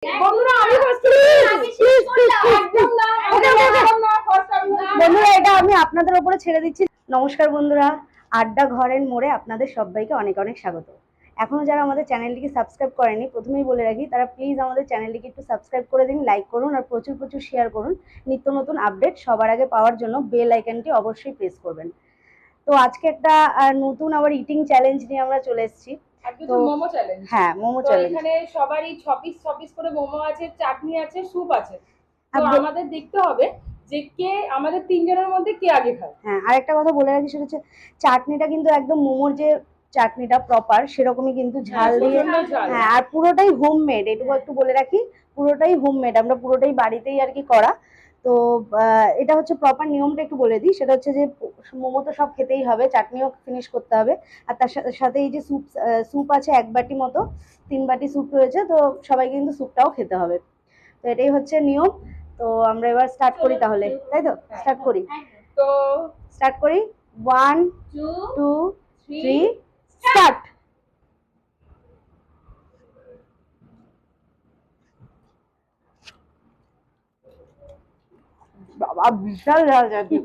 বন্ধুরা আমি ফার্স্ট বন্ধুরা এটা আমি আপনাদের উপরে ছেড়ে দিচ্ছি। নমস্কার বন্ধুরা, আড্ডা ঘরের মোড়ে আপনাদের সবাইকে অনেক অনেক স্বাগত। এখনো যারা আমাদের চ্যানেলটিকে সাবস্ক্রাইব করেনি, প্রথমেই বলে রাখি তারা প্লিজ আমাদের চ্যানেলটিকে একটু সাবস্ক্রাইব করে দিন, লাইক করুন আর প্রচুর প্রচুর শেয়ার করুন। নিত্য নতুন আপডেট সবার আগে পাওয়ার জন্য বেল আইকনটি অবশ্যই প্রেস করবেন। তো আজকে একটা নতুন আবার ইটিং চ্যালেঞ্জ নিয়ে আমরা চলে এসেছি। তো মোমো চ্যালেঞ্জ। হ্যাঁ, মোমো চ্যালেঞ্জ। এখানে সবারই 6 পিস করে মোমো আছে, চাটনি আছে, স্যুপ আছে। তো আমাদের দেখতে হবে যে কে আমাদের তিনজনের মধ্যে কে আগে খায়। হ্যাঁ, আরেকটা কথা বলে রাখি, সেটা হচ্ছে চাটনিটা কিন্তু একদম মোমোর যে চাটনিটা প্রপার সেরকমই কিন্তু ঝাল দিয়ে। হ্যাঁ, আর পুরোটাই হোমমেড, এটুকু একটু বলে রাখি, পুরোটাই হোমমেড, আমরা পুরোটাই বাড়িতেই আর কি করা। তো এটা হচ্ছে প্রপার নিয়মটা একটু বলে দিই, সেটা হচ্ছে যে মোমো তো সব খেতেই হবে, চাটনিও ফিনিশ করতে হবে, আর তার সাথে এই যে স্যুপ আছে 1 বাটি মতো, 3 বাটি স্যুপ রয়েছে, তো সবাই কিন্তু স্যুপটাও খেতে হবে। তো এটাই হচ্ছে নিয়ম। তো আমরা এবার স্টার্ট করি তাহলে, তাই তো? স্টার্ট করি, তো স্টার্ট করি। 1 2 3 স্টার্ট। বাবা বিশাল ঝাল যাচ্ছে।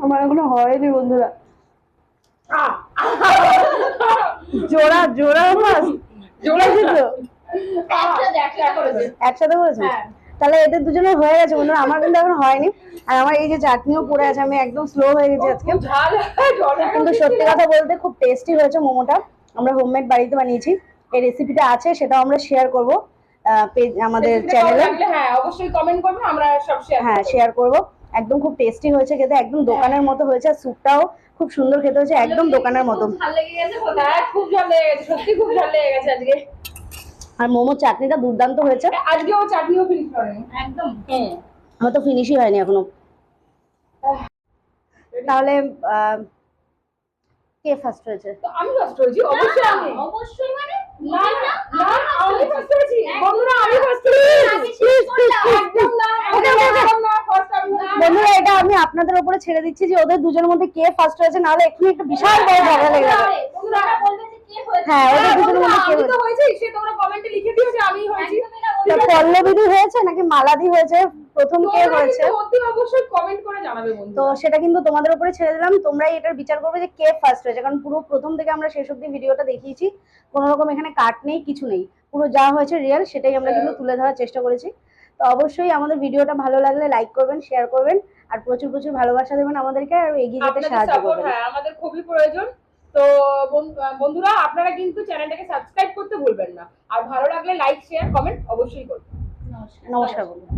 আমার এখনো হয়নি বন্ধুরা। জোড়া জোড়া মাছ জোড়া ছিল, একসাথে করেছো? তাহলে এদের দুজনের হয়ে গেছে বন্ধুরা, আমার কিন্তু এখন হয়নি। আর আমার এই যে চাটনিও পড়ে আছে, আমি একদম স্লো হয়ে গেছি আজকে। কিন্তু সত্যি কথা বলতে খুব টেস্টি হয়েছে মোমোটা, আমরা হোমমেড বাড়িতে বানিয়েছি। এই রেসিপিটা আছে, সেটাও আমরা শেয়ার করবো আমাদের চ্যানেলে। হ্যাঁ অবশ্যই কমেন্ট করবে, আমরা সব শেয়ার করবো। একদম খুব টেস্টি হয়েছে খেতে, একদম দোকানের মতো হয়েছে, আর স্যুপটাও খুব সুন্দর খেতে হয়েছে, একদম দোকানের মতো। খুব ঝাল লেগে গেছে, খুব ঝাল লেগে গেছে, সত্যি খুব ঝাল লেগে গেছে আজকে। আর মোমো চাটনিটা দুর্দান্ত হয়েছে। আজকে ও চাটনিও ফিনিশ করেনি একদম। আমার তো ফিনিশই হয়নি এখনো। তাহলে কে ফার্স্ট হয়েছে? তো আমি ফার্স্ট হয়েছি, অবশ্যই আমি। অবশ্যই মানে না না না, আমি ফার্স্ট হয়েছি বন্ধুরা, আমি ফার্স্ট হয়েছি। একদম না, একদম না, ফার্স্ট আমি। বন্ধুরা এটা আমি আপনাদের উপরে ছেড়ে দিচ্ছি যে ওদের দুজনের মধ্যে কে ফার্স্ট হয়েছে, নাহলে এক্ষুনি একটা বিশাল বড় ঝগড়া লেগে যাবে। বন্ধুরা বলবে যে কে হয়েছে। হ্যাঁ, ওদের দুজনের মধ্যে কে আমি তো হয়েছে। হয়েছে, সে তোমরা কমেন্টে লিখে দিও যে আমি হয়েছি। পল্লবীদি হয়েছে নাকি মালাদি হয়েছে, প্রথম কে হয়েছে অতি অবশ্যই কমেন্ট করে জানাবে বন্ধু। তো সেটা কিন্তু তোমাদের উপরে ছেড়ে দিলাম, তোমরাই এটার বিচার করবে যে কে ফার্স্ট হয়েছে, কারণ পুরো প্রথম থেকে আমরা শেষ অবধি ভিডিওটা দেখিয়েছি, কোনো রকম এখানে কাট নেই, কিছু নেই, পুরো যা হয়েছে রিয়েল সেটাই আমরা কিন্তু তুলে ধরার চেষ্টা করেছি। তো অবশ্যই আমাদের ভিডিওটা ভালো লাগলে লাইক করবেন, শেয়ার করবেন, আর প্রচুর প্রচুর ভালোবাসা দেবেন আমাদেরকে, আর এগিয়ে যেতে সাহায্য করবেন। হ্যাঁ, আমাদের খুবই প্রয়োজন। তো বন্ধুরা আপনারা কিন্তু চ্যানেলটাকে সাবস্ক্রাইব করতে ভুলবেন না, আর ভালো লাগলে লাইক শেয়ার কমেন্ট অবশ্যই করবেন। নমস্কার বন্ধুরা।